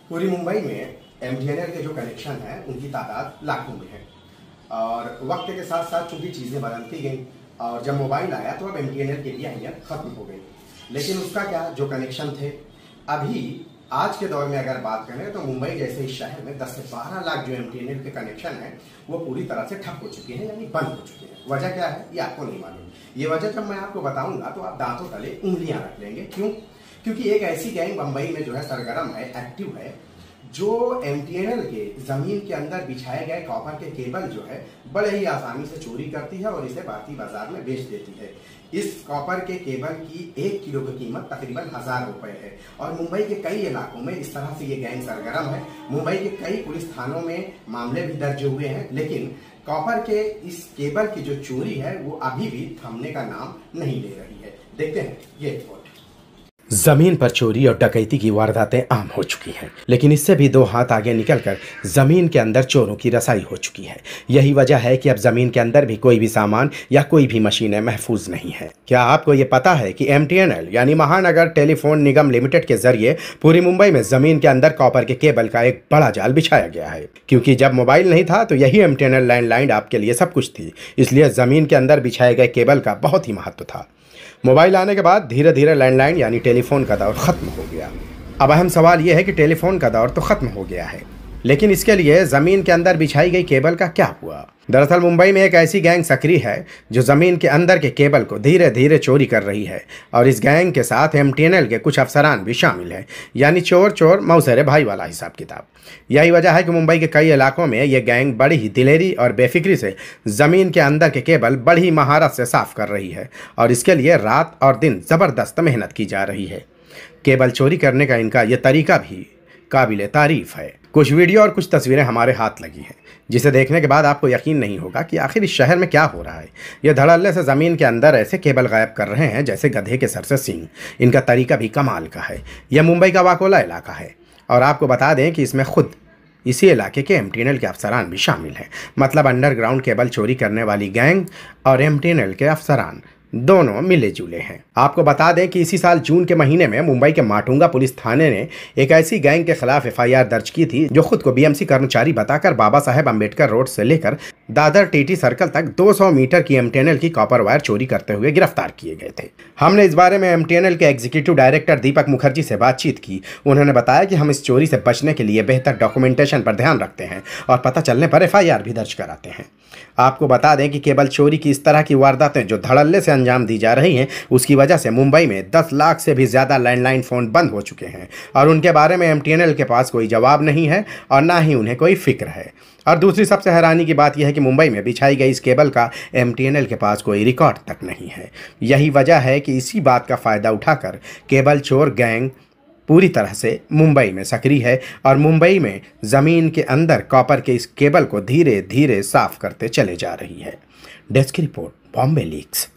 पूरी मुंबई में एमटीएनएल के जो कनेक्शन है उनकी तादाद लाखों में है और वक्त के साथ साथ चूंकि चीज़ें बदलती गई और जब मोबाइल आया तो अब एमटीएनएल की भी अहमियत खत्म हो गई। लेकिन उसका क्या, जो कनेक्शन थे, अभी आज के दौर में अगर बात करें तो मुंबई जैसे इस शहर में 10 से 12 लाख जो एमटीएनएल के कनेक्शन है वो पूरी तरह से ठप हो चुके हैं, यानी बंद हो चुके हैं। वजह क्या है ये आपको नहीं मालूम। ये वजह जब मैं आपको बताऊंगा तो आप दांतों तले उंगलियां रख लेंगे। क्यों? क्योंकि एक ऐसी गैंग मुंबई में जो है सरगर्म है, एक्टिव है, जो एमटीएनएल के जमीन के अंदर बिछाए गए कॉपर के केबल जो है बड़े ही आसानी से चोरी करती है और इसे भारतीय बाजार में बेच देती है। इस कॉपर के केबल की 1 किलो की कीमत तकरीबन 1000 रुपए है और मुंबई के कई इलाकों में इस तरह से ये गैंग सरगर्म है। मुंबई के कई पुलिस थानों में मामले भी दर्ज हुए हैं, लेकिन कॉपर के इस केबल की जो चोरी है वो अभी भी थमने का नाम नहीं ले रही है। देखते हैं ये रिपोर्ट। जमीन पर चोरी और डकैती की वारदातें आम हो चुकी हैं, लेकिन इससे भी 2 हाथ आगे निकलकर जमीन के अंदर चोरों की रसाई हो चुकी है। यही वजह है कि अब जमीन के अंदर भी कोई भी सामान या कोई भी मशीनें महफूज नहीं है। क्या आपको ये पता है कि एमटीएनएल यानी महानगर टेलीफोन निगम लिमिटेड के जरिए पूरी मुंबई में जमीन के अंदर कॉपर के केबल का एक बड़ा जाल बिछाया गया है? क्योंकि जब मोबाइल नहीं था तो यही एमटीएनएल लैंडलाइन आपके लिए सब कुछ थी, इसलिए जमीन के अंदर बिछाए गए केबल का बहुत ही महत्व था। मोबाइल आने के बाद धीरे धीरे लैंडलाइन यानी टेलीफोन का दौर खत्म हो गया। अब अहम सवाल यह है कि टेलीफोन का दौर तो खत्म हो गया है, लेकिन इसके लिए जमीन के अंदर बिछाई गई केबल का क्या हुआ? दरअसल मुंबई में एक ऐसी गैंग सक्रिय है जो जमीन के अंदर के केबल को धीरे धीरे चोरी कर रही है और इस गैंग के साथ एमटीएनएल के कुछ अफसरान भी शामिल हैं, यानी चोर चोर मौसेरे भाई वाला हिसाब किताब। यही वजह है कि मुंबई के कई इलाकों में ये गैंग बड़ी ही दिलेरी और बेफिक्री से जमीन के अंदर के केबल बड़ी महारत से साफ कर रही है और इसके लिए रात और दिन जबरदस्त मेहनत की जा रही है। केबल चोरी करने का इनका यह तरीका भी काबिले तारीफ है। कुछ वीडियो और कुछ तस्वीरें हमारे हाथ लगी हैं, जिसे देखने के बाद आपको यकीन नहीं होगा कि आखिर इस शहर में क्या हो रहा है। ये धड़ल्ले से ज़मीन के अंदर ऐसे केबल गायब कर रहे हैं जैसे गधे के सर से सींग। इनका तरीका भी कमाल का है। यह मुंबई का वाकोला इलाका है और आपको बता दें कि इसमें खुद इसी इलाके के एमटीएनएल के अफसरान भी शामिल हैं। मतलब अंडरग्राउंड केबल चोरी करने वाली गैंग और एमटीएनएल के अफसरान दोनों मिले जुले हैं। आपको बता दें कि इसी साल जून के महीने में मुंबई के माटुंगा पुलिस थाने ने एक ऐसी गैंग के खिलाफ एफआईआर दर्ज की थी जो खुद को बीएमसी कर्मचारी बताकर बाबा साहेब अंबेडकर रोड से लेकर दादर टीटी सर्कल तक 200 मीटर की एमटीएनएल की कॉपर वायर चोरी करते हुए गिरफ्तार किए गए थे। हमने इस बारे में एमटीएनएल के एग्जीक्यूटिव डायरेक्टर दीपक मुखर्जी से बातचीत की। उन्होंने बताया कि हम इस चोरी से बचने के लिए बेहतर डॉक्यूमेंटेशन पर ध्यान रखते हैं और पता चलने पर एफआईआर भी दर्ज कराते हैं। आपको बता दें कि केबल चोरी की इस तरह की वारदातें जो धड़ल्ले से अंजाम दी जा रही हैं, उसकी वजह से मुंबई में 10 लाख से भी ज़्यादा लैंडलाइन फ़ोन बंद हो चुके हैं और उनके बारे में एमटीएनएल के पास कोई जवाब नहीं है और ना ही उन्हें कोई फिक्र है। और दूसरी सबसे हैरानी की बात यह है कि मुंबई में बिछाई गई इस केबल का एमटीएनएल के पास कोई रिकॉर्ड तक नहीं है। यही वजह है कि इसी बात का फ़ायदा उठाकर केबल चोर गैंग पूरी तरह से मुंबई में सक्रिय है और मुंबई में ज़मीन के अंदर कॉपर के इस केबल को धीरे धीरे साफ करते चले जा रही है। Desk report, Bombay leaks.